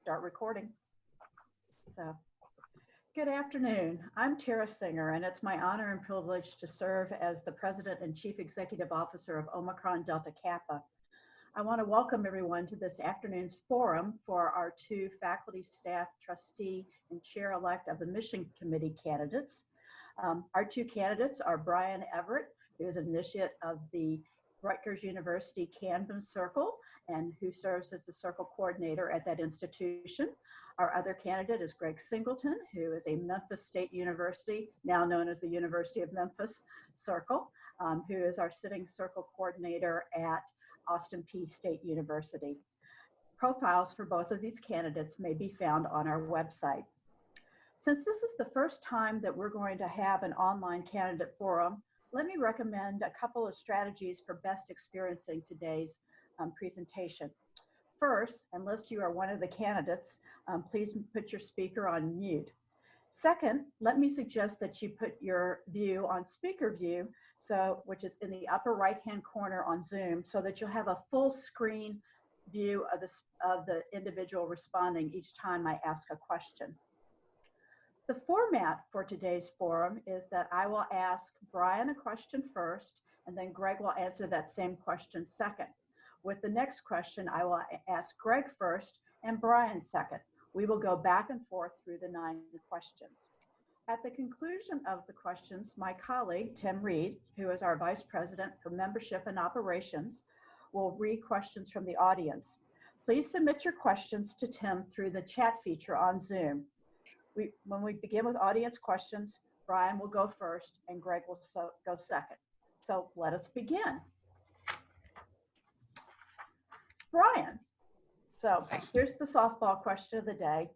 start recording. So, good afternoon. I'm Tara Singer, and it's my honor and privilege to serve as the President and Chief Executive Officer of Omicron Delta Kappa. I want to welcome everyone to this afternoon's forum for our two faculty, staff, trustee, and chair-elect of the Mission Committee candidates. Our two candidates are Brian Everett, who is an initiate of the Rutgers University Camden Circle and who serves as the circle coordinator at that institution. Our other candidate is Greg Singleton, who is a Memphis State University, now known as the University of Memphis Circle, who is our sitting circle coordinator at Austin Peay State University. Profiles for both of these candidates may be found on our website. Since this is the first time that we're going to have an online candidate forum, let me recommend a couple of strategies for best experiencing today's presentation. First, unless you are one of the candidates, please put your speaker on mute. Second, let me suggest that you put your view on speaker view, which is in the upper right-hand corner on Zoom, so that you'll have a full screen view of the individual responding each time I ask a question. The format for today's forum is that I will ask Brian a question first, and then Greg will answer that same question second. With the next question, I will ask Greg first and Brian second. We will go back and forth through the 9 questions. At the conclusion of the questions, my colleague, Tim Reed, who is our Vice President for Membership and Operations, will read questions from the audience. Please submit your questions to Tim through the chat feature on Zoom. When we begin with audience questions, Brian will go first and Greg will go second. So let us begin. Brian, so here's the softball question of the day.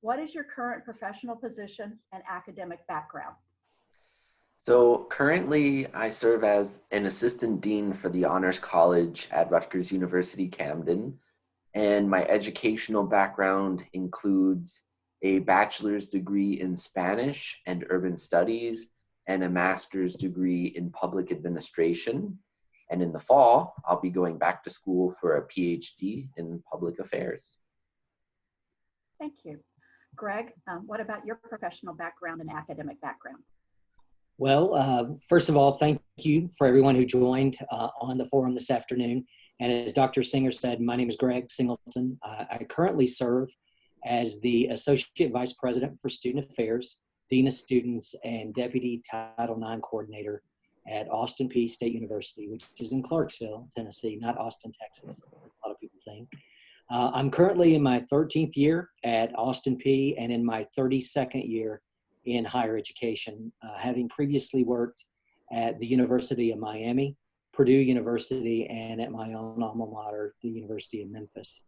What is your current professional position and academic background? So currently I serve as an assistant dean for the Honors College at Rutgers University Camden, and my educational background includes a bachelor's degree in Spanish and urban studies, and a master's degree in public administration. And in the fall, I'll be going back to school for a PhD in public affairs. Thank you. Greg, what about your professional background and academic background? Well, first of all, thank you for everyone who joined on the forum this afternoon. And as Dr. Singer said, my name is Greg Singleton. I currently serve as the Associate Vice President for Student Affairs, Dean of Students, and Deputy Title IX Coordinator at Austin Peay State University, which is in Clarksville, Tennessee, not Austin, Texas, as a lot of people think. I'm currently in my 13th year at Austin Peay and in my 32nd year in higher education, having previously worked at the University of Miami, Purdue University, and at my own alma mater, the University of Memphis.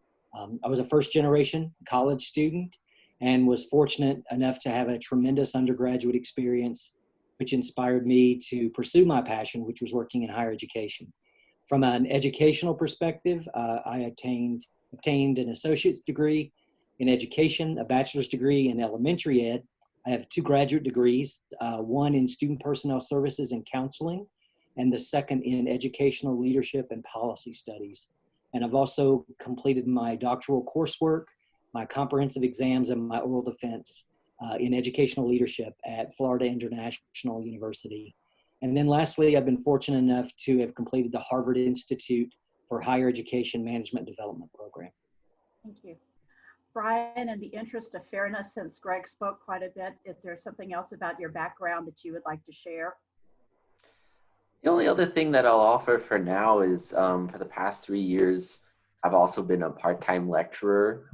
I was a first-generation college student and was fortunate enough to have a tremendous undergraduate experience, which inspired me to pursue my passion, which was working in higher education. From an educational perspective, I obtained an associate's degree in education, a bachelor's degree in elementary ed. I have 2 graduate degrees, one in student personnel services and counseling, and the second in educational leadership and policy studies. And I've also completed my doctoral coursework, my comprehensive exams, and my oral defense in educational leadership at Florida International University. And then lastly, I've been fortunate enough to have completed the Harvard Institute for Higher Education Management Development program. Thank you. Brian, in the interest of fairness, since Greg spoke quite a bit, is there something else about your background that you would like to share? The only other thing that I'll offer for now is for the past 3 years, I've also been a part-time lecturer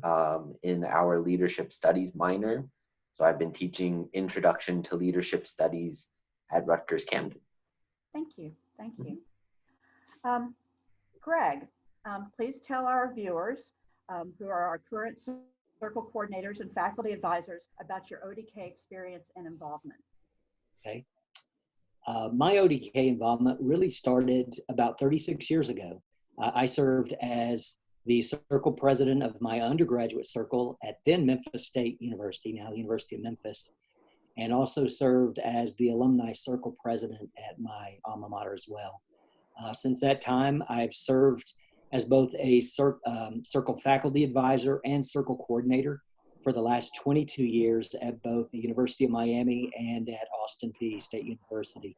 in our leadership studies minor. So I've been teaching Introduction to Leadership Studies at Rutgers Camden. Thank you. Thank you. Greg, please tell our viewers who are our current circle coordinators and faculty advisors about your ODK experience and involvement. Okay. My ODK involvement really started about 36 years ago. I served as the circle president of my undergraduate circle at then Memphis State University, now University of Memphis, and also served as the alumni circle president at my alma mater as well. Since that time, I've served as both a Circle faculty advisor and Circle coordinator for the last 22 years at both the University of Miami and at Austin Peay State University.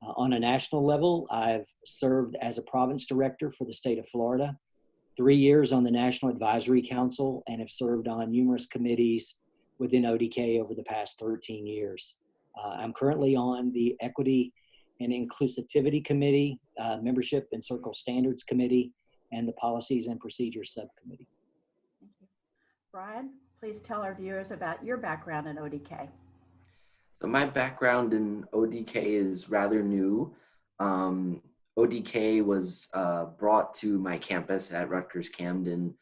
On a national level, I've served as a province director for the state of Florida, 3 years on the National Advisory Council, and have served on numerous committees within ODK over the past 13 years. I'm currently on the Equity and Inclusivity Committee, Membership and Circle Standards Committee, and the Policies and Procedures Subcommittee. Thank you. Brian, please tell our viewers about your background in ODK. So my background in ODK is rather new. ODK was brought to my campus at Rutgers Camden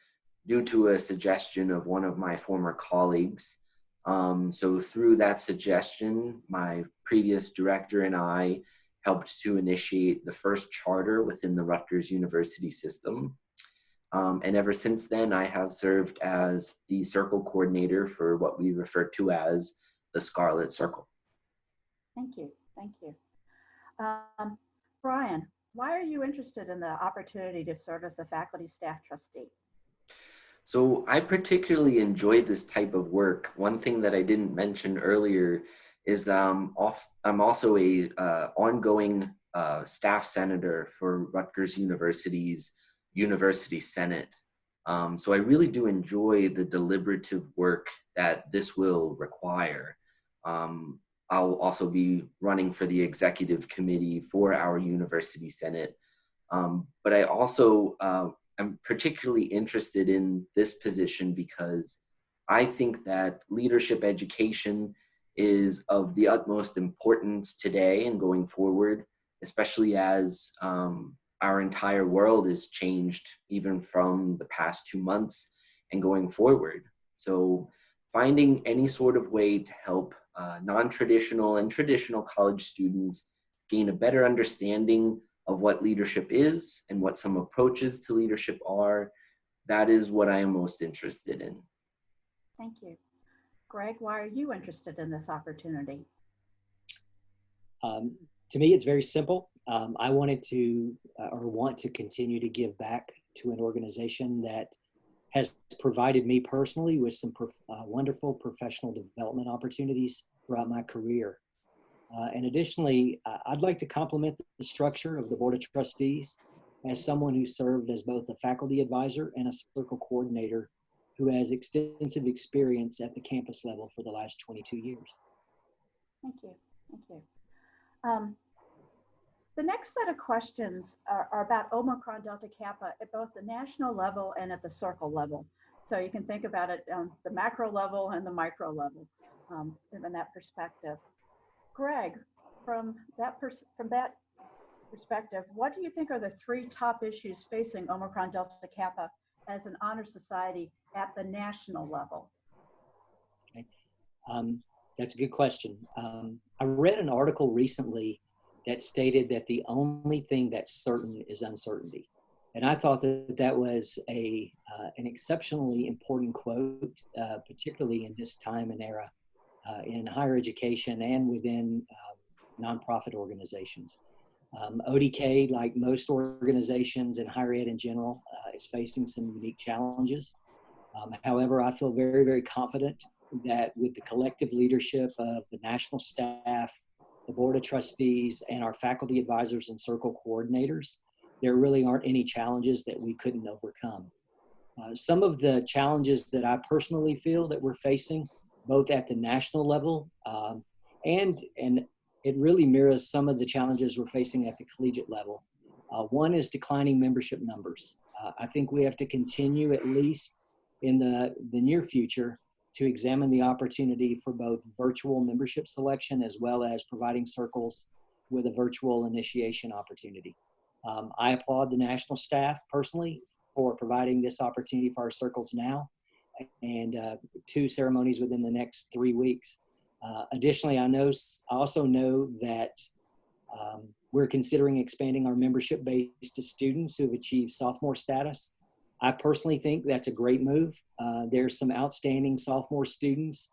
due to a suggestion of one of my former colleagues. So through that suggestion, my previous director and I helped to initiate the first charter within the Rutgers University system. And ever since then, I have served as the Circle coordinator for what we refer to as the Scarlet Circle. Thank you. Thank you. Brian, why are you interested in the opportunity to serve as the faculty staff trustee? So I particularly enjoy this type of work. One thing that I didn't mention earlier is I'm also a ongoing staff senator for Rutgers University's University Senate. So I really do enjoy the deliberative work that this will require. I'll also be running for the executive committee for our University Senate. But I also am particularly interested in this position because I think that leadership education is of the utmost importance today and going forward, especially as our entire world has changed even from the past 2 months and going forward. So finding any sort of way to help non-traditional and traditional college students gain a better understanding of what leadership is and what some approaches to leadership are, that is what I am most interested in. Thank you. Greg, why are you interested in this opportunity? To me, it's very simple. I wanted to, or want to continue to give back to an organization that has provided me personally with some wonderful professional development opportunities throughout my career. And additionally, I'd like to complement the structure of the Board of Trustees as someone who served as both a faculty advisor and a Circle coordinator who has extensive experience at the campus level for the last 22 years. Thank you. Thank you. The next set of questions are about Omicron Delta Kappa at both the national level and at the Circle level. So you can think about it on the macro level and the micro level in that perspective. Greg, from that perspective, what do you think are the 3 top issues facing Omicron Delta Kappa as an honor society at the national level? Okay. That's a good question. I read an article recently that stated that the only thing that's certain is uncertainty. And I thought that that was an exceptionally important quote, particularly in this time and era in higher education and within nonprofit organizations. ODK, like most organizations in higher ed in general, is facing some unique challenges. However, I feel very, very confident that with the collective leadership of the national staff, the Board of Trustees, and our faculty advisors and Circle coordinators, there really aren't any challenges that we couldn't overcome. Some of the challenges that I personally feel that we're facing, both at the national level and it really mirrors some of the challenges we're facing at the collegiate level. One is declining membership numbers. I think we have to continue, at least in the near future, to examine the opportunity for both virtual membership selection as well as providing circles with a virtual initiation opportunity. I applaud the national staff personally for providing this opportunity for our circles now and 2 ceremonies within the next 3 weeks. Additionally, I also know that we're considering expanding our membership base to students who have achieved sophomore status. I personally think that's a great move. There's some outstanding sophomore students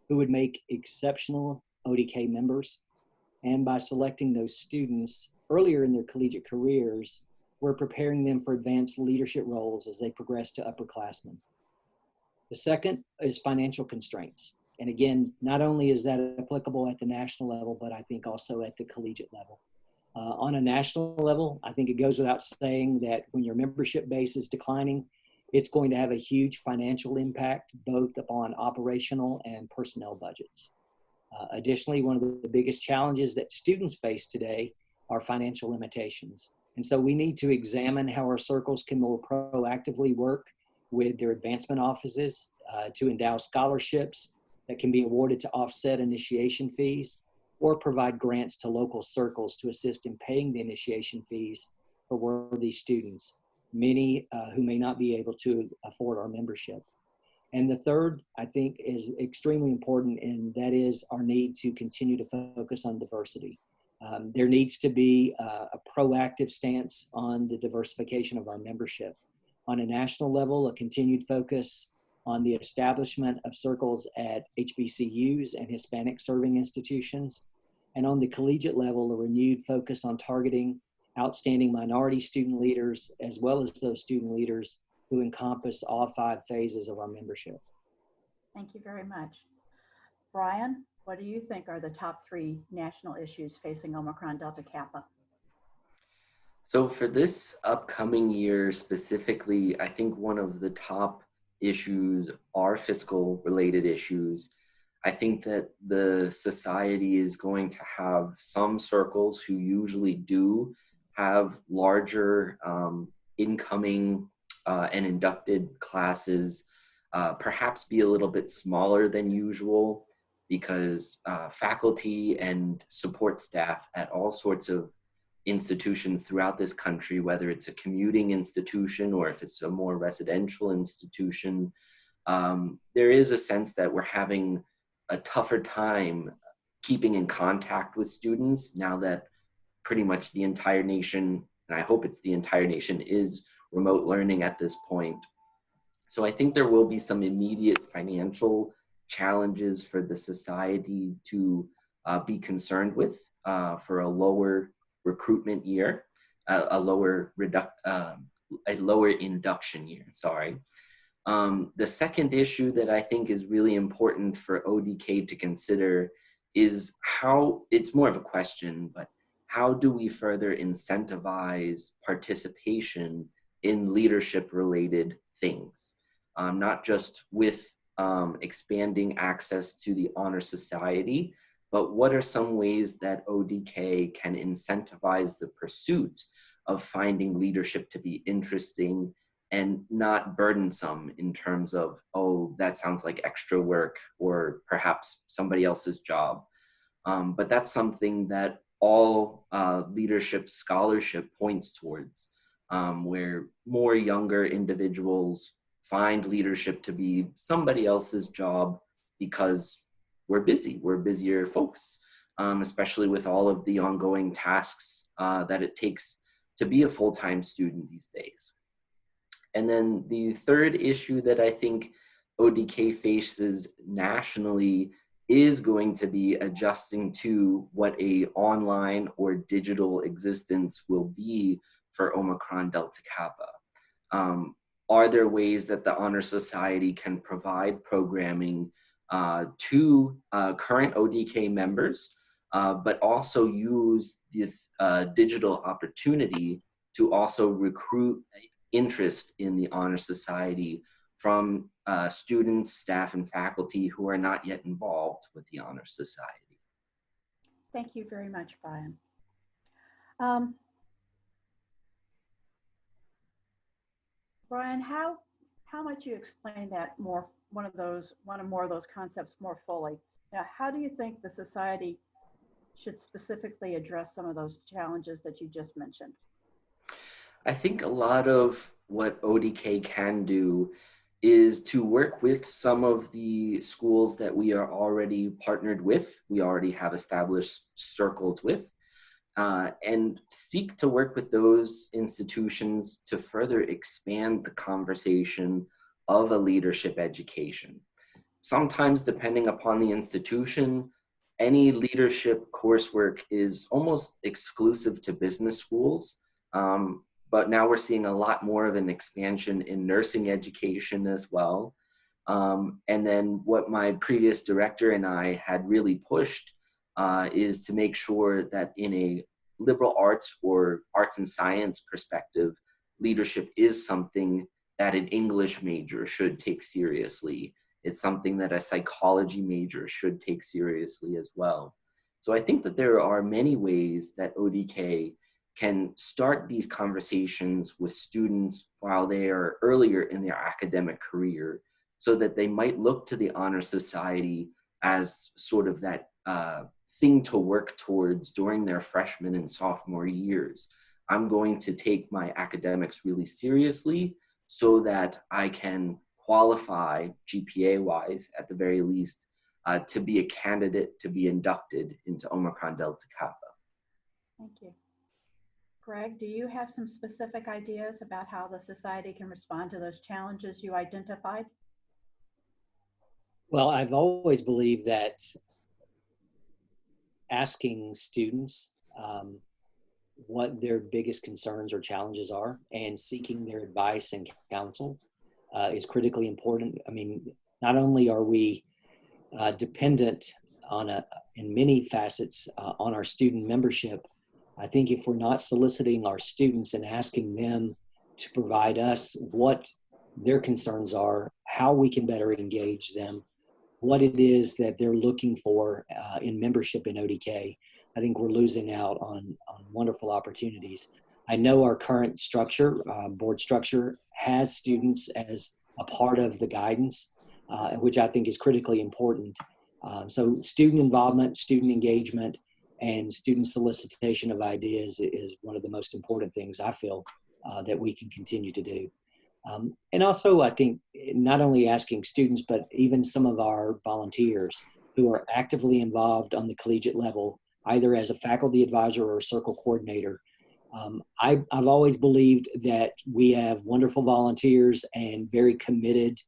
who would make exceptional ODK members. And by selecting those students earlier in their collegiate careers, we're preparing them for advanced leadership roles as they progress to upperclassmen. The second is financial constraints. And again, not only is that applicable at the national level, but I think also at the collegiate level. On a national level, I think it goes without saying that when your membership base is declining, it's going to have a huge financial impact, both upon operational and personnel budgets. Additionally, one of the biggest challenges that students face today are financial limitations. And so we need to examine how our circles can more proactively work with their advancement offices to endow scholarships that can be awarded to offset initiation fees, or provide grants to local circles to assist in paying the initiation fees for worthy students, many who may not be able to afford our membership. And the third, I think, is extremely important, and that is our need to continue to focus on diversity. There needs to be a proactive stance on the diversification of our membership. On a national level, a continued focus on the establishment of circles at HBCUs and Hispanic serving institutions. And on the collegiate level, a renewed focus on targeting outstanding minority student leaders, as well as those student leaders who encompass all 5 phases of our membership. Thank you very much. Brian, what do you think are the top 3 national issues facing Omicron Delta Kappa? So for this upcoming year specifically, I think one of the top issues are fiscal related issues. I think that the society is going to have some circles who usually do have larger incoming and inducted classes, perhaps be a little bit smaller than usual, because faculty and support staff at all sorts of institutions throughout this country, whether it's a commuting institution or if it's a more residential institution, there is a sense that we're having a tougher time keeping in contact with students now that pretty much the entire nation, and I hope it's the entire nation, is remote learning at this point. So I think there will be some immediate financial challenges for the society to be concerned with for a lower recruitment year, a lower induction year, sorry. The second issue that I think is really important for ODK to consider is how, it's more of a question, but how do we further incentivize participation in leadership related things? Not just with expanding access to the Honor Society, but what are some ways that ODK can incentivize the pursuit of finding leadership to be interesting and not burdensome in terms of, oh, that sounds like extra work or perhaps somebody else's job. But that's something that all leadership scholarship points towards, where more younger individuals find leadership to be somebody else's job because we're busy, we're busier folks, especially with all of the ongoing tasks that it takes to be a full-time student these days. And then the third issue that I think ODK faces nationally is going to be adjusting to what a online or digital existence will be for Omicron Delta Kappa. Are there ways that the Honor Society can provide programming to current ODK members, but also use this digital opportunity to also recruit interest in the Honor Society from students, staff, and faculty who are not yet involved with the Honor Society? Thank you very much, Brian. Brian, how might you explain that more, one or more of those concepts more fully? Now, how do you think the society should specifically address some of those challenges that you just mentioned? I think a lot of what ODK can do is to work with some of the schools that we are already partnered with, we already have established circles with, and seek to work with those institutions to further expand the conversation of a leadership education. Sometimes, depending upon the institution, any leadership coursework is almost exclusive to business schools. but now we're seeing a lot more of an expansion in nursing education as well. And then what my previous director and I had really pushed is to make sure that in a liberal arts or arts and science perspective, leadership is something that an English major should take seriously. It's something that a psychology major should take seriously as well. So I think that there are many ways that ODK can start these conversations with students while they are earlier in their academic career, so that they might look to the Honor Society as sort of that thing to work towards during their freshman and sophomore years. I'm going to take my academics really seriously so that I can qualify GPA-wise, at the very least, to be a candidate to be inducted into Omicron Delta Kappa. Thank you. Greg, do you have some specific ideas about how the society can respond to those challenges you identified? Well, I've always believed that asking students what their biggest concerns or challenges are and seeking their advice and counsel is critically important. I mean, not only are we dependent on in many facets on our student membership, I think if we're not soliciting our students and asking them to provide us what their concerns are, how we can better engage them, what it is that they're looking for in membership in ODK, I think we're losing out on wonderful opportunities. I know our current structure, board structure, has students as a part of the guidance, which I think is critically important. So student involvement, student engagement, and student solicitation of ideas is one of the most important things I feel that we can continue to do. And also, I think not only asking students, but even some of our volunteers who are actively involved on the collegiate level, either as a faculty advisor or a circle coordinator. I've always believed that we have wonderful volunteers and very committed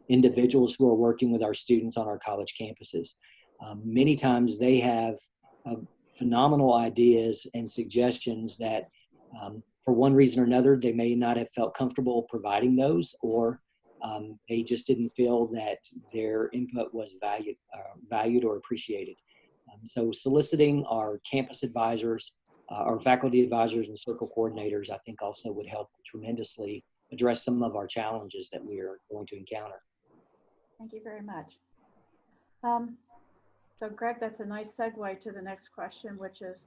individuals who are working with our students on our college campuses. Many times they have phenomenal ideas and suggestions that for one reason or another, they may not have felt comfortable providing those, or they just didn't feel that their input was valued or appreciated. So soliciting our campus advisors, our faculty advisors and circle coordinators, I think also would help tremendously address some of our challenges that we are going to encounter. Thank you very much. So Greg, that's a nice segue to the next question, which is,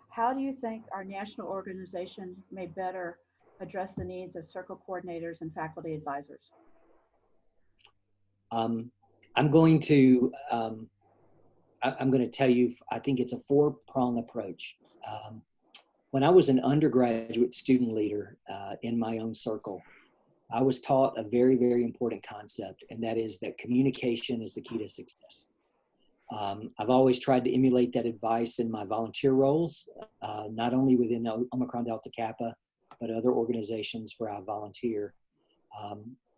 how do you think our national organization may better address the needs of circle coordinators and faculty advisors? I'm going to tell you, I think it's a four-prong approach. When I was an undergraduate student leader in my own circle, I was taught a very, very important concept, and that is that communication is the key to success. I've always tried to emulate that advice in my volunteer roles, not only within Omicron Delta Kappa, but other organizations where I volunteer.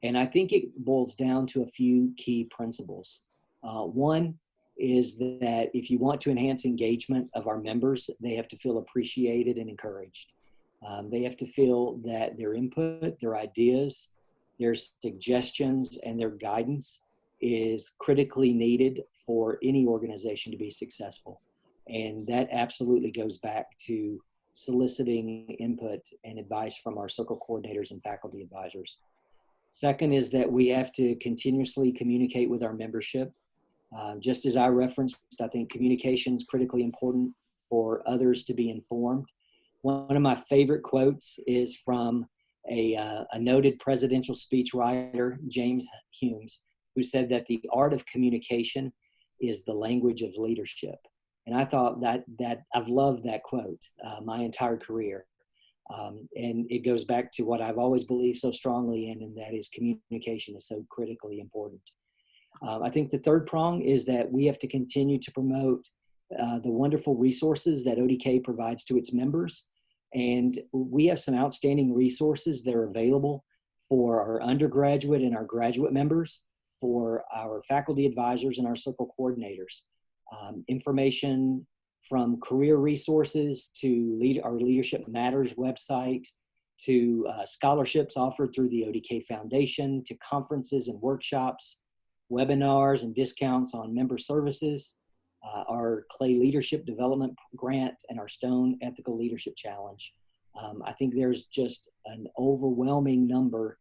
And I think it boils down to a few key principles. One is that if you want to enhance engagement of our members, they have to feel appreciated and encouraged. They have to feel that their input, their ideas, their suggestions, and their guidance is critically needed for any organization to be successful. And that absolutely goes back to soliciting input and advice from our circle coordinators and faculty advisors. Second is that we have to continuously communicate with our membership. Just as I referenced, I think communication is critically important for others to be informed. One of my favorite quotes is from a noted presidential speech writer, James Humes, who said that the art of communication is the language of leadership. And I thought that I've loved that quote my entire career. And it goes back to what I've always believed so strongly in, and that is communication is so critically important. I think the third prong is that we have to continue to promote the wonderful resources that ODK provides to its members. And we have some outstanding resources that are available for our undergraduate and our graduate members, for our faculty advisors and our circle coordinators. Information from career resources to our Leadership Matters website, to scholarships offered through the ODK Foundation, to conferences and workshops, webinars and discounts on member services, our Clay Leadership Development Grant, and our Stone Ethical Leadership Challenge. I think there's just an overwhelming number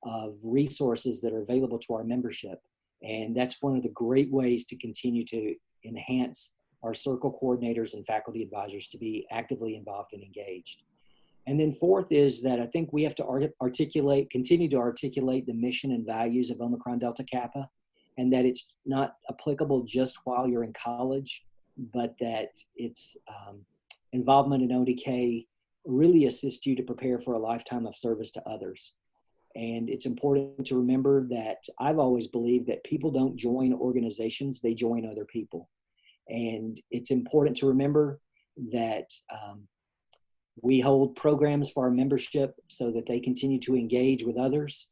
of resources that are available to our membership. And that's one of the great ways to continue to enhance our circle coordinators and faculty advisors to be actively involved and engaged. And then fourth is that I think we have to continue to articulate the mission and values of Omicron Delta Kappa, and that it's not applicable just while you're in college, but that its involvement in ODK really assists you to prepare for a lifetime of service to others. And it's important to remember that I've always believed that people don't join organizations, they join other people. And it's important to remember that we hold programs for our membership so that they continue to engage with others.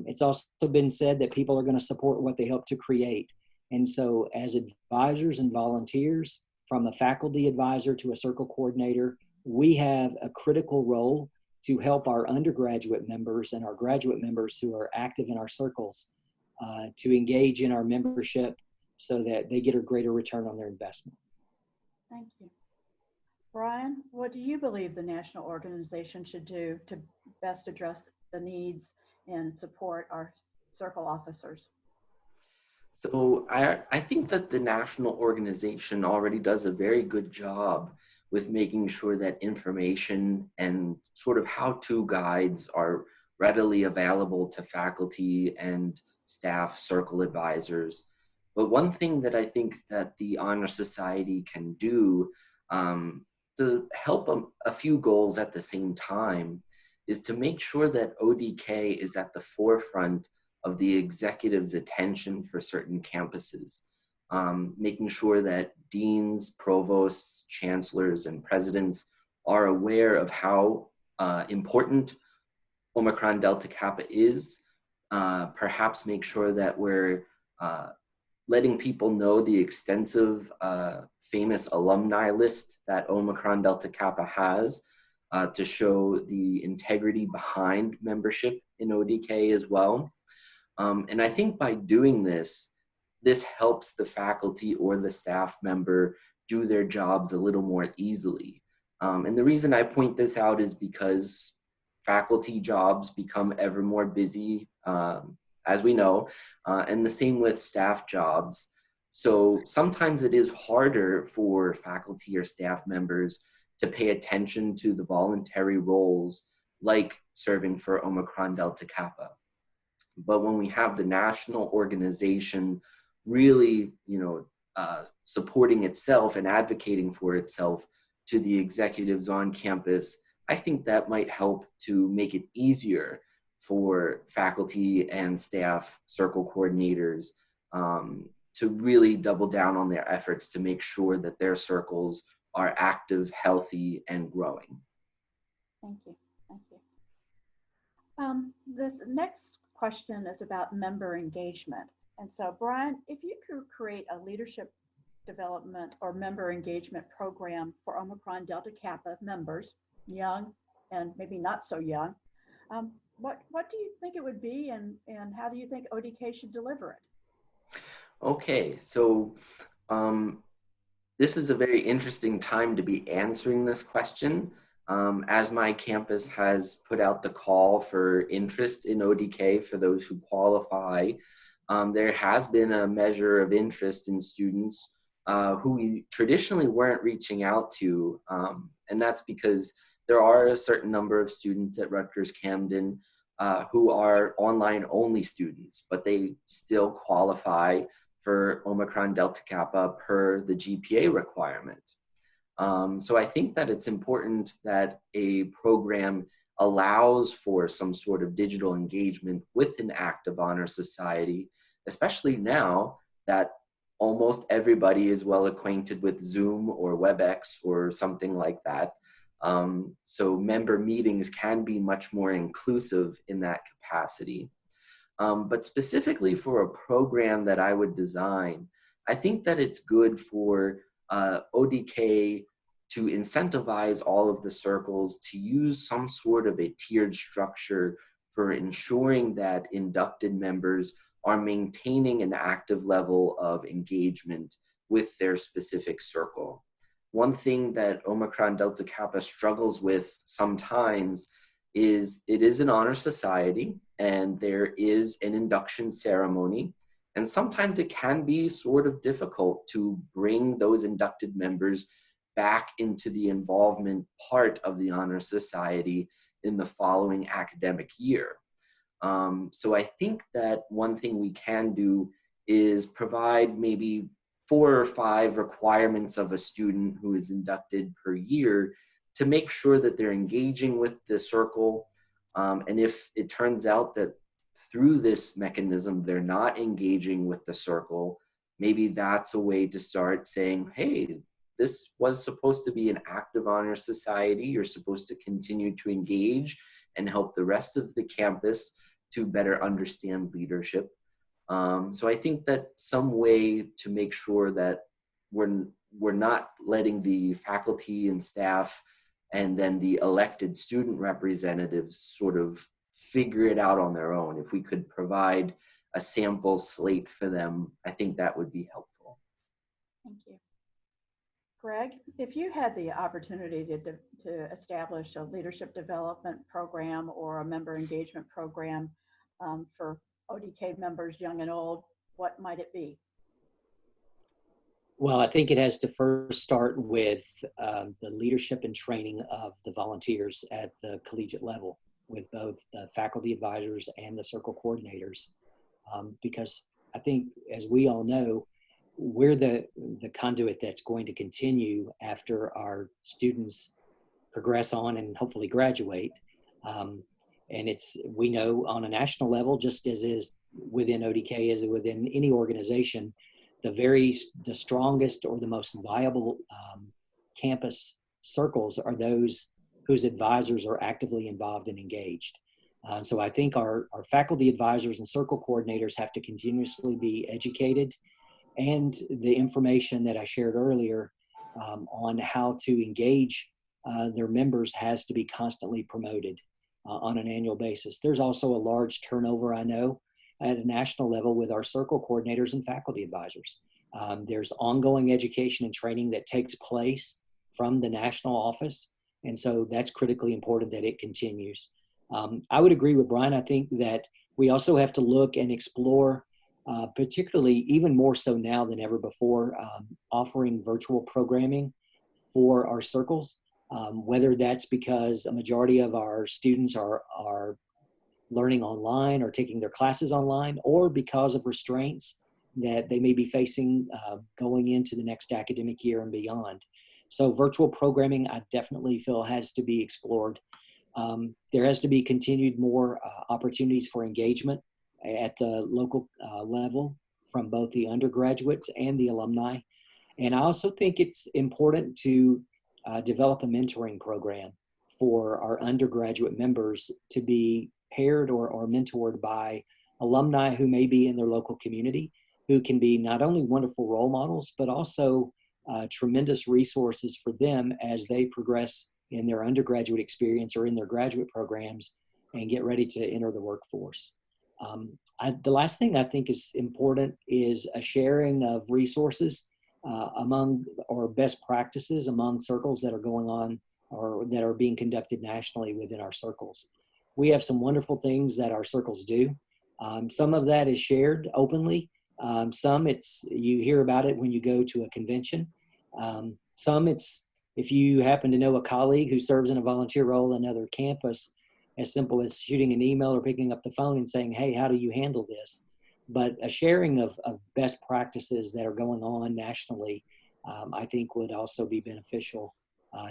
It's also been said that people are going to support what they help to create. And so as advisors and volunteers, from a faculty advisor to a circle coordinator, we have a critical role to help our undergraduate members and our graduate members who are active in our circles to engage in our membership so that they get a greater return on their investment. Thank you. Brian, what do you believe the national organization should do to best address the needs and support our circle officers? So I think that the national organization already does a very good job with making sure that information and sort of how-to guides are readily available to faculty and staff circle advisors. But one thing that I think that the Honor Society can do to help a few goals at the same time is to make sure that ODK is at the forefront of the executive's attention for certain campuses. Making sure that deans, provosts, chancellors, and presidents are aware of how important Omicron Delta Kappa is. Perhaps make sure that we're letting people know the extensive famous alumni list that Omicron Delta Kappa has to show the integrity behind membership in ODK as well. And I think by doing this helps the faculty or the staff member do their jobs a little more easily. And the reason I point this out is because faculty jobs become ever more busy, as we know, and the same with staff jobs. So sometimes it is harder for faculty or staff members to pay attention to the voluntary roles like serving for Omicron Delta Kappa. But when we have the national organization really, supporting itself and advocating for itself to the executives on campus, I think that might help to make it easier for faculty and staff circle coordinators to really double down on their efforts to make sure that their circles are active, healthy, and growing. Thank you. Thank you. This next question is about member engagement. And so, Brian, if you could create a leadership development or member engagement program for Omicron Delta Kappa members, young and maybe not so young, what do you think it would be, and how do you think ODK should deliver it? Okay, so this is a very interesting time to be answering this question. As my campus has put out the call for interest in ODK for those who qualify, there has been a measure of interest in students who we traditionally weren't reaching out to, and that's because there are a certain number of students at Rutgers Camden who are online only students, but they still qualify for Omicron Delta Kappa per the GPA requirement. So I think that it's important that a program allows for some sort of digital engagement with an active honor society, especially now that almost everybody is well acquainted with Zoom or WebEx or something like that. So member meetings can be much more inclusive in that capacity. But specifically for a program that I would design, I think that it's good for ODK to incentivize all of the circles to use some sort of a tiered structure for ensuring that inducted members are maintaining an active level of engagement with their specific circle. One thing that Omicron Delta Kappa struggles with sometimes is it is an honor society and there is an induction ceremony. And sometimes it can be sort of difficult to bring those inducted members back into the involvement part of the honor society in the following academic year. So I think that one thing we can do is provide maybe 4 or 5 requirements of a student who is inducted per year to make sure that they're engaging with the circle. And if it turns out that through this mechanism, they're not engaging with the circle, maybe that's a way to start saying, hey, this was supposed to be an active honor society. You're supposed to continue to engage and help the rest of the campus to better understand leadership. So I think that some way to make sure that we're not letting the faculty and staff and then the elected student representatives sort of figure it out on their own. If we could provide a sample slate for them, I think that would be helpful. Thank you. Greg, if you had the opportunity to establish a leadership development program or a member engagement program for ODK members, young and old, what might it be? Well, I think it has to first start with the leadership and training of the volunteers at the collegiate level with both the faculty advisors and the circle coordinators. Because I think, as we all know, we're the conduit that's going to continue after our students progress on and hopefully graduate. And we know on a national level, just as is within ODK, as within any organization, the strongest or the most viable campus circles are those whose advisors are actively involved and engaged. So I think our faculty advisors and circle coordinators have to continuously be educated, and the information that I shared earlier on how to engage their members has to be constantly promoted on an annual basis. There's also a large turnover, I know, at a national level with our circle coordinators and faculty advisors. There's ongoing education and training that takes place from the national office, and so that's critically important that it continues. I would agree with Brian. I think that we also have to look and explore, particularly even more so now than ever before, offering virtual programming for our circles, whether that's because a majority of our students are learning online or taking their classes online, or because of restraints that they may be facing going into the next academic year and beyond. So virtual programming, I definitely feel, has to be explored. There has to be continued more opportunities for engagement at the local level from both the undergraduates and the alumni. And I also think it's important to develop a mentoring program for our undergraduate members to be paired or mentored by alumni who may be in their local community, who can be not only wonderful role models, but also tremendous resources for them as they progress in their undergraduate experience or in their graduate programs and get ready to enter the workforce. The last thing I think is important is a sharing of resources among, or best practices among circles that are going on or that are being conducted nationally within our circles. We have some wonderful things that our circles do. Some of that is shared openly. Some you hear about it when you go to a convention. Some it's if you happen to know a colleague who serves in a volunteer role on another campus, as simple as shooting an email or picking up the phone and saying, hey, how do you handle this? But a sharing of best practices that are going on nationally, I think would also be beneficial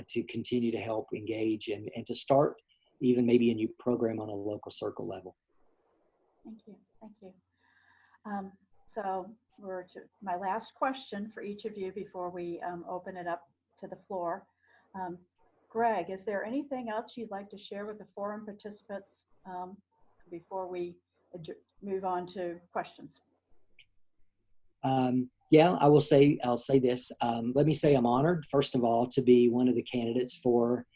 to continue to help engage and to start even maybe a new program on a local circle level. Thank you. Thank you. So we're to my last question for each of you before we open it up to the floor. Greg, is there anything else you'd like to share with the forum participants before we move on to questions? Yeah, I'll say this. Let me say I'm honored, first of all, to be one of the candidates for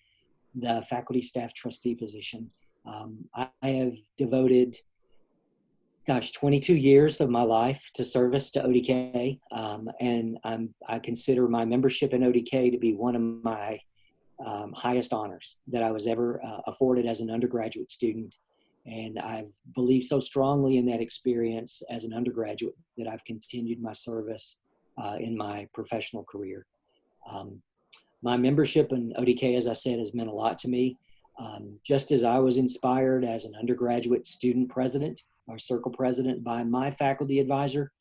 the faculty staff trustee position. I have devoted, 22 years of my life to service to ODK, and I consider my membership in ODK to be one of my highest honors that I was ever afforded as an undergraduate student. And I've believed so strongly in that experience as an undergraduate that I've continued my service in my professional career. My membership in ODK, as I said, has meant a lot to me. Just as I was inspired as an undergraduate student president or circle president by my faculty advisor,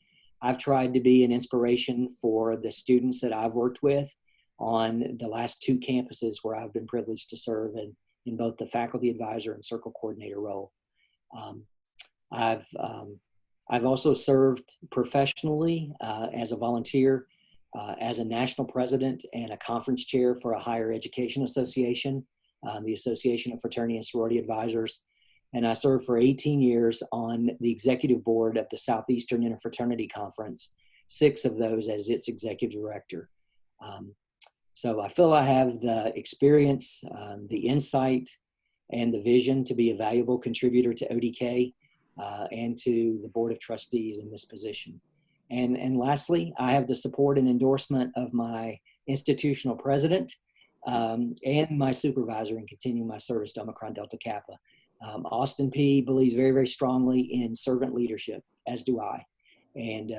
I've tried to be an inspiration for the students that I've worked with on the last 2 campuses where I've been privileged to serve in both the faculty advisor and circle coordinator role. I've also served professionally as a volunteer, as a national president and a conference chair for a higher education association, the Association of Fraternity and Sorority Advisors. And I served for 18 years on the executive board of the Southeastern Interfraternity Conference, 6 of those as its executive director. So I feel I have the experience, the insight, and the vision to be a valuable contributor to ODK and to the Board of Trustees in this position. And lastly, I have the support and endorsement of my institutional president and my supervisor in continuing my service to Omicron Delta Kappa. Austin P. believes very, very strongly in servant leadership, as do I. And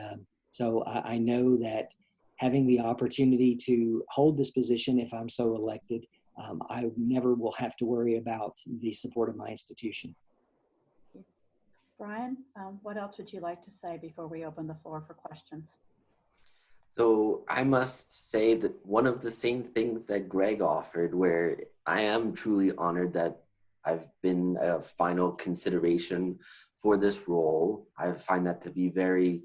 so I know that having the opportunity to hold this position, if I'm so elected, I never will have to worry about the support of my institution. Brian, what else would you like to say before we open the floor for questions? So I must say that one of the same things that Greg offered, where I am truly honored that I've been a final consideration for this role. I find that to be very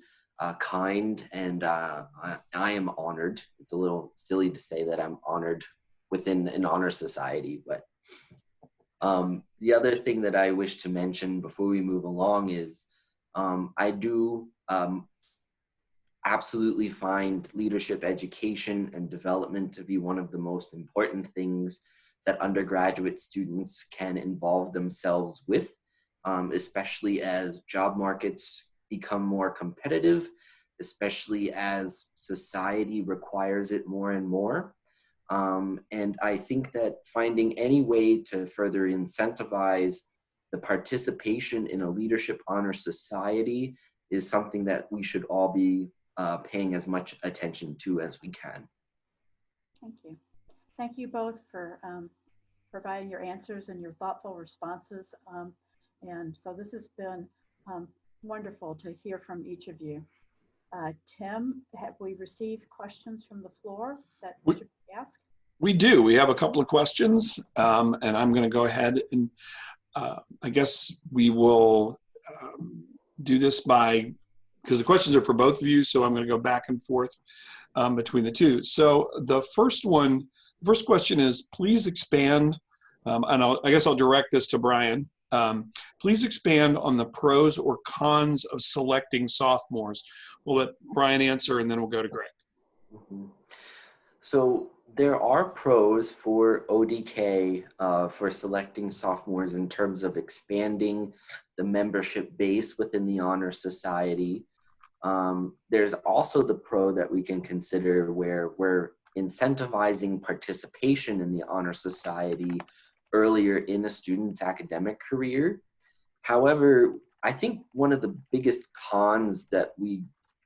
kind, and I am honored. It's a little silly to say that I'm honored within an honor society, but the other thing that I wish to mention before we move along is I do absolutely find leadership education and development to be one of the most important things that undergraduate students can involve themselves with, especially as job markets become more competitive, especially as society requires it more and more. And I think that finding any way to further incentivize the participation in a leadership honor society is something that we should all be paying as much attention to as we can. Thank you. Thank you both for providing your answers and your thoughtful responses. And so this has been wonderful to hear from each of you. Tim, have we received questions from the floor that should be asked? We do. We have a couple of questions, and I'm going to go ahead and I guess we will do this because the questions are for both of you, so I'm going to go back and forth between the two. So the first question is, please expand, and I guess I'll direct this to Brian. Please expand on the pros or cons of selecting sophomores. We'll let Brian answer, and then we'll go to Greg. Mm-hmm. So there are pros for ODK for selecting sophomores in terms of expanding the membership base within the Honor Society. There's also the pro that we can consider where we're incentivizing participation in the Honor Society earlier in a student's academic career. However, I think one of the biggest cons that we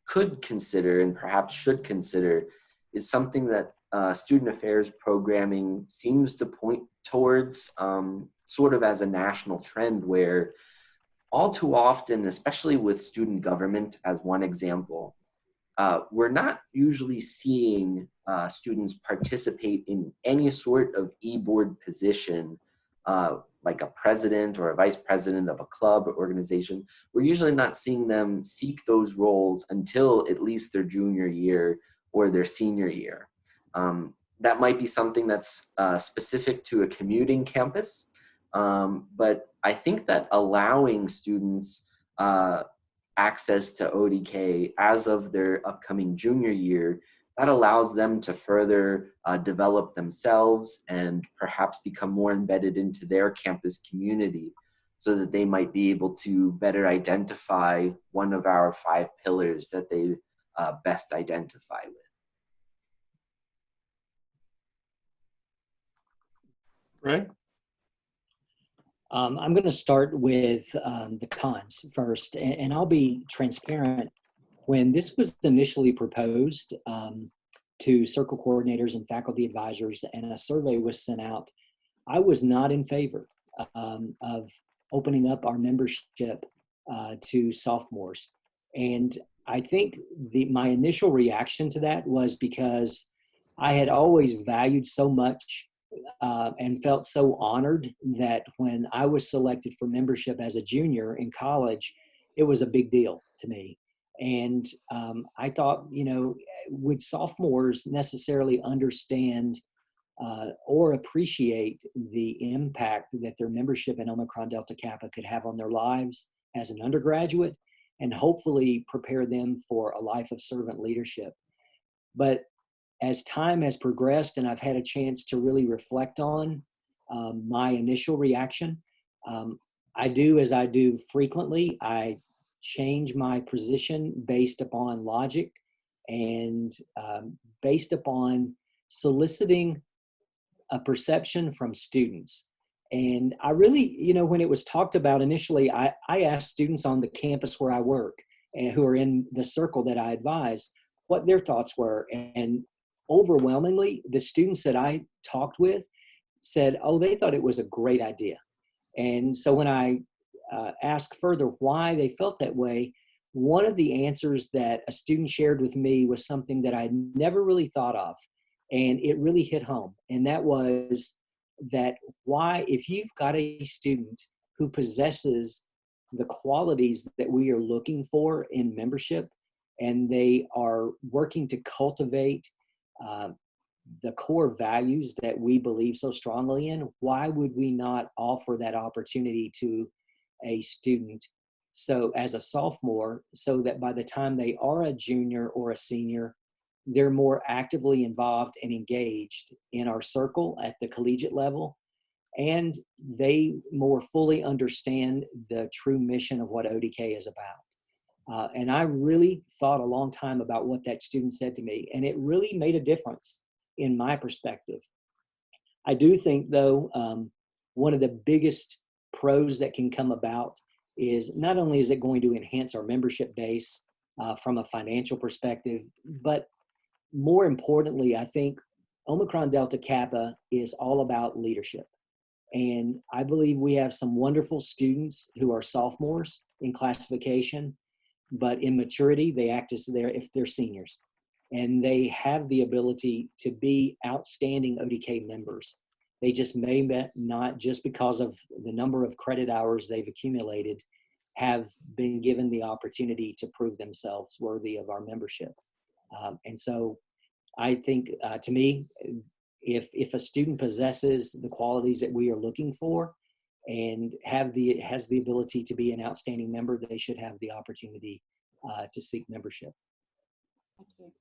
could consider and perhaps should consider is something that student affairs programming seems to point towards sort of as a national trend, where all too often, especially with student government as one example, we're not usually seeing students participate in any sort of e-board position, like a president or a vice president of a club or organization. We're usually not seeing them seek those roles until at least their junior year or their senior year. That might be something that's specific to a commuting campus, but I think that allowing students access to ODK as of their upcoming junior year, that allows them to further develop themselves and perhaps become more embedded into their campus community, so that they might be able to better identify one of our 5 pillars that they best identify with. Greg? I'm going to start with the cons first, and I'll be transparent. When this was initially proposed to circle coordinators and faculty advisors, and a survey was sent out, I was not in favor of opening up our membership to sophomores. And I think my initial reaction to that was because I had always valued so much and felt so honored that when I was selected for membership as a junior in college, it was a big deal to me. And I thought, would sophomores necessarily understand or appreciate the impact that their membership in Omicron Delta Kappa could have on their lives as an undergraduate, and hopefully prepare them for a life of servant leadership? But as time has progressed and I've had a chance to really reflect on my initial reaction, I do as I do frequently. I change my position based upon logic and based upon soliciting a perception from students. And I really, when it was talked about initially, I asked students on the campus where I work and who are in the circle that I advise what their thoughts were. And overwhelmingly, the students that I talked with said, oh, they thought it was a great idea. And so when I asked further why they felt that way, one of the answers that a student shared with me was something that I never really thought of, and it really hit home. And that was that if you've got a student who possesses the qualities that we are looking for in membership, and they are working to cultivate the core values that we believe so strongly in, why would we not offer that opportunity to a student so as a sophomore, so that by the time they are a junior or a senior, they're more actively involved and engaged in our circle at the collegiate level, and they more fully understand the true mission of what ODK is about. And I really thought a long time about what that student said to me, and it really made a difference in my perspective. I do think, though, one of the biggest pros that can come about is not only is it going to enhance our membership base from a financial perspective, but more importantly, I think Omicron Delta Kappa is all about leadership. And I believe we have some wonderful students who are sophomores in classification, but in maturity, they act as if they're seniors. And they have the ability to be outstanding ODK members. They just may not, just because of the number of credit hours they've accumulated, have been given the opportunity to prove themselves worthy of our membership. And so I think, to me, if a student possesses the qualities that we are looking for and has the ability to be an outstanding member, they should have the opportunity to seek membership. Thank you.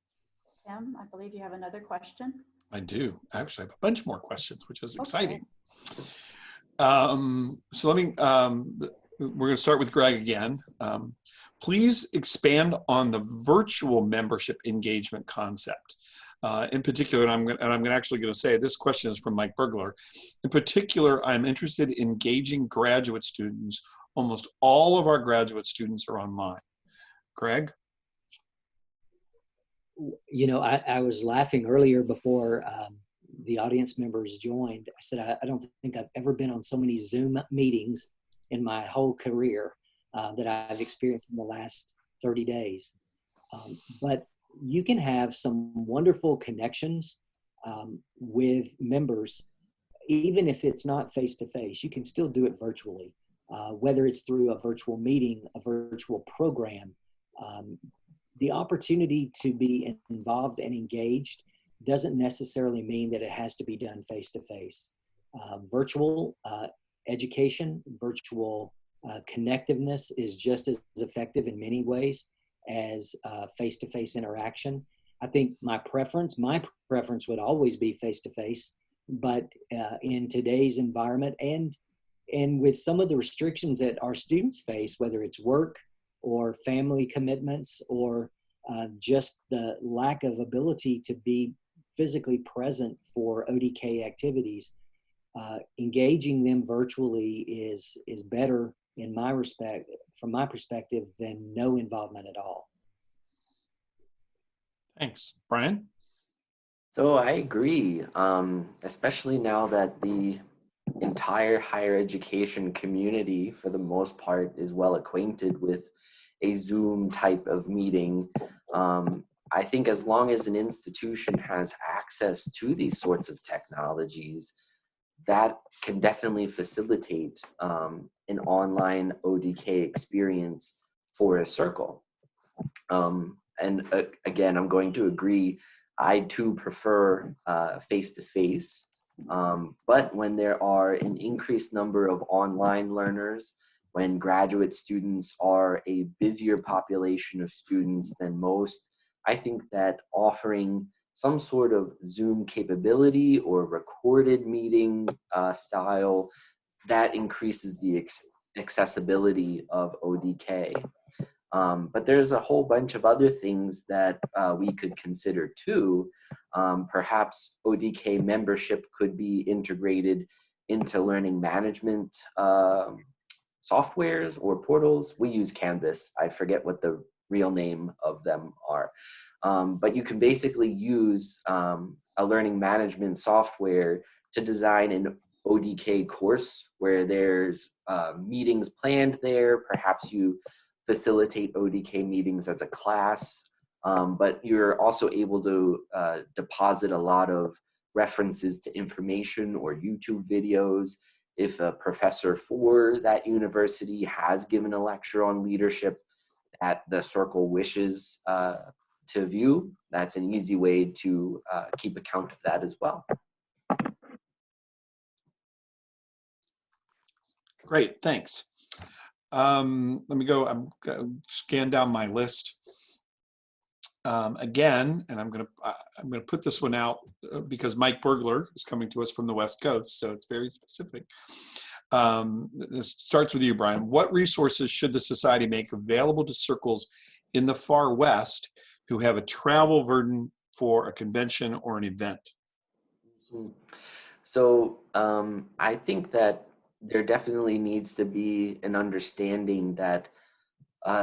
Tim, I believe you have another question. I do. Actually, I have a bunch more questions, which is Okay. exciting. So let me, we're going to start with Greg again. Please expand on the virtual membership engagement concept. In particular, and I'm actually going to say this question is from Mike Burglar. In particular, I'm interested in engaging graduate students. Almost all of our graduate students are online. Greg? I was laughing earlier before the audience members joined. I said, I don't think I've ever been on so many Zoom meetings in my whole career that I've experienced in the last 30 days. But you can have some wonderful connections with members, even if it's not face-to-face. You can still do it virtually, whether it's through a virtual meeting, a virtual program. The opportunity to be involved and engaged doesn't necessarily mean that it has to be done face-to-face. Virtual education, virtual connectiveness is just as effective in many ways as face-to-face interaction. I think my preference would always be face-to-face, but in today's environment and with some of the restrictions that our students face, whether it's work or family commitments or just the lack of ability to be physically present for ODK activities, engaging them virtually is better from my perspective than no involvement at all. Thanks. Brian? So I agree, especially now that the entire higher education community, for the most part, is well acquainted with a Zoom type of meeting. I think as long as an institution has access to these sorts of technologies, that can definitely facilitate an online ODK experience for a circle. And again, I'm going to agree, I too prefer face-to-face, but when there are an increased number of online learners, when graduate students are a busier population of students than most, I think that offering some sort of Zoom capability or recorded meeting style, that increases the accessibility of ODK. But there's a whole bunch of other things that we could consider too. Perhaps ODK membership could be integrated into learning management softwares or portals. We use Canvas. I forget what the real name of them are. But you can basically use a learning management software to design an ODK course where there's meetings planned there. Perhaps you facilitate ODK meetings as a class, but you're also able to deposit a lot of references to information or YouTube videos. If a professor for that university has given a lecture on leadership that the circle wishes to view, that's an easy way to keep account of that as well. Great, thanks. Let me go, I'm gonna scan down my list. Again, and I'm gonna put this one out because Mike Bergler is coming to us from the West Coast, so it's very specific. This starts with you, Brian. What resources should the society make available to circles in the far West who have a travel burden for a convention or an event? So I think that there definitely needs to be an understanding that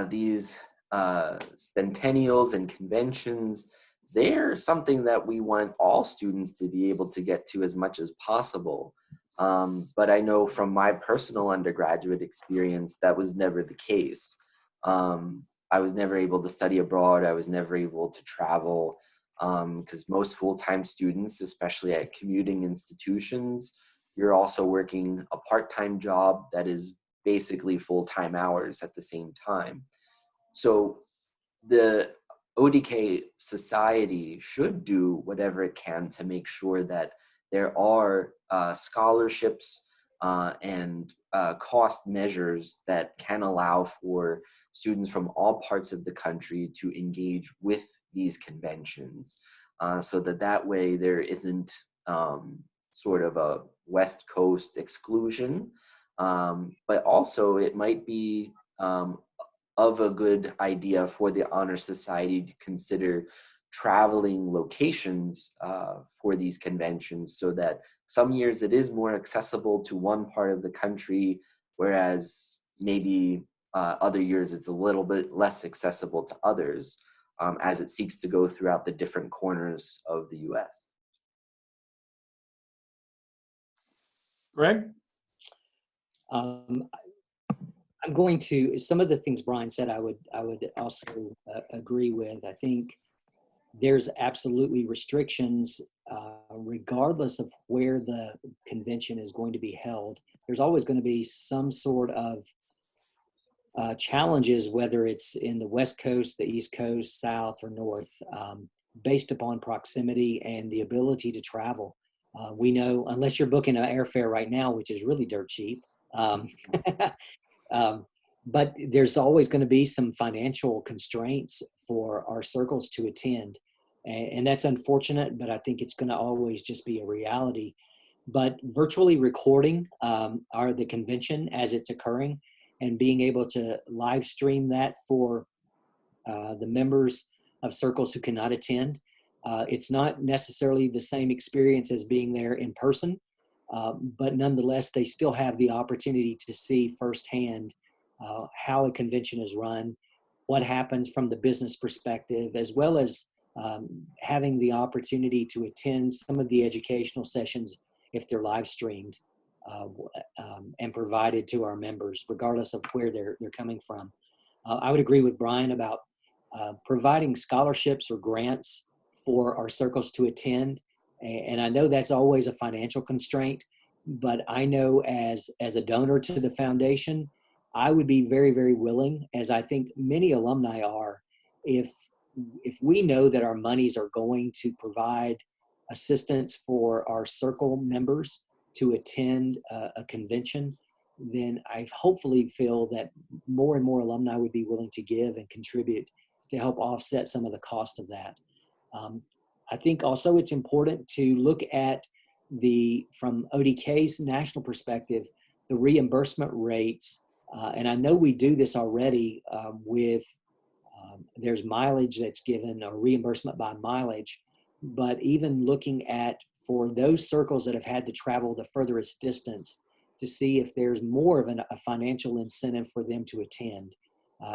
these centennials and conventions, they're something that we want all students to be able to get to as much as possible. But I know from my personal undergraduate experience, that was never the case. I was never able to study abroad. I was never able to travel because most full-time students, especially at commuting institutions, you're also working a part-time job that is basically full-time hours at the same time. So the ODK society should do whatever it can to make sure that there are scholarships and cost measures that can allow for students from all parts of the country to engage with these conventions, so that way there isn't sort of a West Coast exclusion, but also it might be of a good idea for the Honor Society to consider traveling locations for these conventions, so that some years it is more accessible to one part of the country, whereas maybe other years it's a little bit less accessible to others, as it seeks to go throughout the different corners of the US. Greg? I'm going to, some of the things Brian said, I would also agree with. I think there's absolutely restrictions regardless of where the convention is going to be held. There's always going to be some sort of challenges, whether it's in the West Coast, the East Coast, South, or North, based upon proximity and the ability to travel. We know, unless you're booking an airfare right now, which is really dirt cheap, But there's always going to be some financial constraints for our circles to attend. And that's unfortunate, but I think it's going to always just be a reality. But virtually recording the convention as it's occurring and being able to live stream that for the members of circles who cannot attend. It's not necessarily the same experience as being there in person, but nonetheless, they still have the opportunity to see firsthand how a convention is run, what happens from the business perspective, as well as having the opportunity to attend some of the educational sessions if they're live streamed and provided to our members, regardless of where they're coming from. I would agree with Brian about providing scholarships or grants for our circles to attend. And I know that's always a financial constraint, but I know as a donor to the foundation, I would be very, very willing, as I think many alumni are, if we know that our monies are going to provide assistance for our circle members to attend a convention, then I hopefully feel that more and more alumni would be willing to give and contribute to help offset some of the cost of that. I think also it's important to look at from ODK's national perspective, the reimbursement rates. And I know we do this already there's mileage that's given or reimbursement by mileage, but even looking at for those circles that have had to travel the furthest distance to see if there's more of a financial incentive for them to attend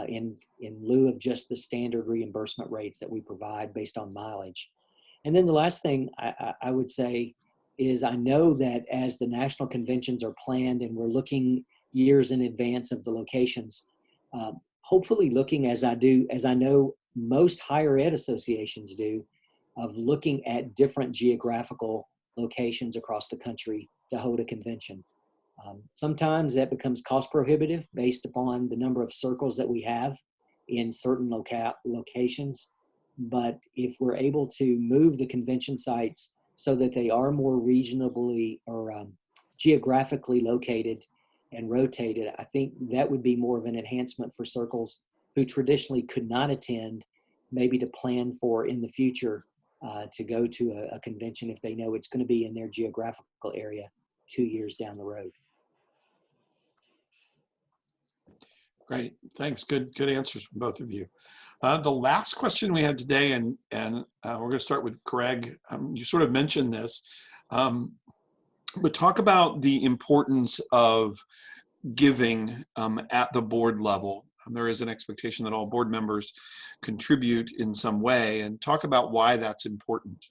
in lieu of just the standard reimbursement rates that we provide based on mileage. And then the last thing I would say is I know that as the national conventions are planned and we're looking years in advance of the locations, hopefully looking as I know most higher ed associations do, of looking at different geographical locations across the country to hold a convention. Sometimes that becomes cost prohibitive based upon the number of circles that we have in certain locations. But if we're able to move the convention sites so that they are more reasonably or geographically located and rotated, I think that would be more of an enhancement for circles who traditionally could not attend, maybe to plan for in the future to go to a convention if they know it's going to be in their geographical area 2 years down the road. Great, thanks. Good answers from both of you. The last question we have today, and we're going to start with Greg. You sort of mentioned this, but talk about the importance of giving at the board level. There is an expectation that all board members contribute in some way, and talk about why that's important.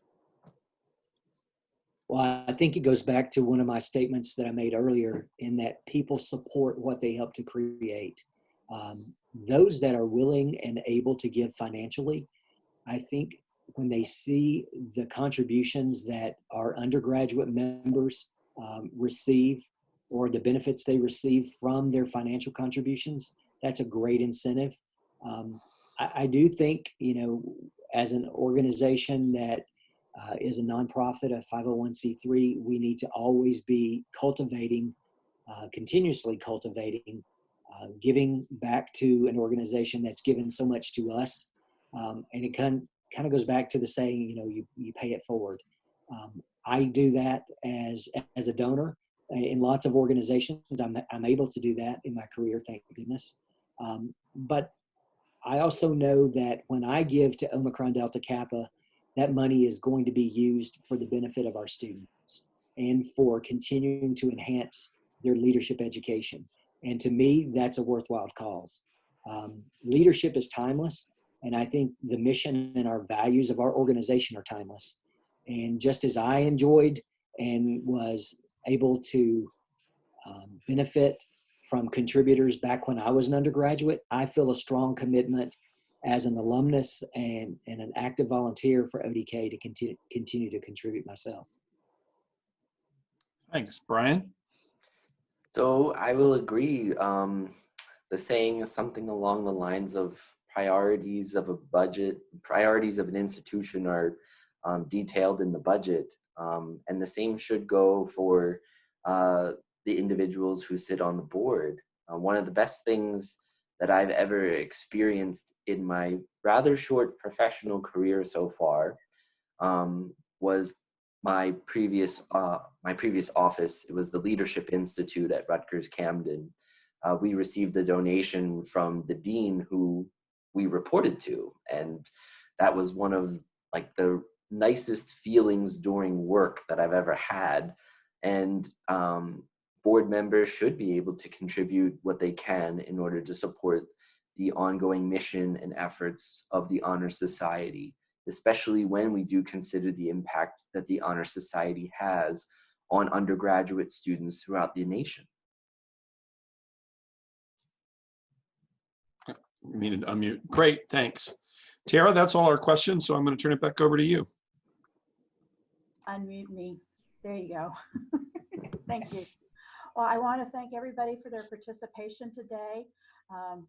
Well, I think it goes back to one of my statements that I made earlier, in that people support what they help to create. Those that are willing and able to give financially, I think when they see the contributions that our undergraduate members receive, or the benefits they receive from their financial contributions, that's a great incentive. I do think, as an organization that is a nonprofit, a 501c3, we need to always be continuously cultivating, giving back to an organization that's given so much to us. And it kind of goes back to the saying, you pay it forward. I do that as a donor in lots of organizations. I'm able to do that in my career, thank goodness. But I also know that when I give to Omicron Delta Kappa, that money is going to be used for the benefit of our students and for continuing to enhance their leadership education. And to me, that's a worthwhile cause. Leadership is timeless, and I think the mission and our values of our organization are timeless. And just as I enjoyed and was able to benefit from contributors back when I was an undergraduate, I feel a strong commitment as an alumnus and an active volunteer for ODK to continue to contribute myself. Thanks, Brian. So I will agree. The saying is something along the lines of priorities of a budget, priorities of an institution are detailed in the budget. And the same should go for the individuals who sit on the board. One of the best things that I've ever experienced in my rather short professional career so far was my previous office. It was the Leadership Institute at Rutgers Camden. We received a donation from the dean who we reported to, and that was one of like the nicest feelings during work that I've ever had. And board members should be able to contribute what they can in order to support the ongoing mission and efforts of the Honor Society, especially when we do consider the impact that the Honor Society has on undergraduate students throughout the nation. You need to unmute. Great, thanks. Tara, that's all our questions, so I'm going to turn it back over to you. Unmute me. There you go. Thank you. Well, I want to thank everybody for their participation today.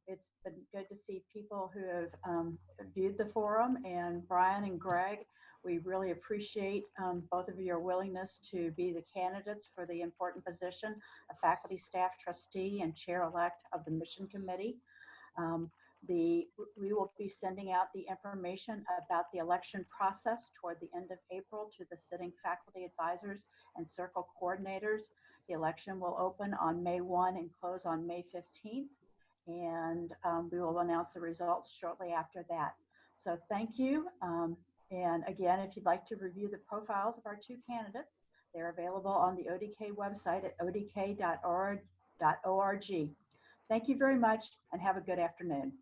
It's been good to see people who have viewed the forum, and Brian and Greg, we really appreciate both of your willingness to be the candidates for the important position of faculty, staff, trustee, and chair-elect of the mission committee. We will be sending out the information about the election process toward the end of April to the sitting faculty advisors and circle coordinators. The election will open on May 1 and close on May 15th. And we will announce the results shortly after that. So thank you. And again, if you'd like to review the profiles of our two candidates, they're available on the ODK website at odk.org. Thank you very much and have a good afternoon.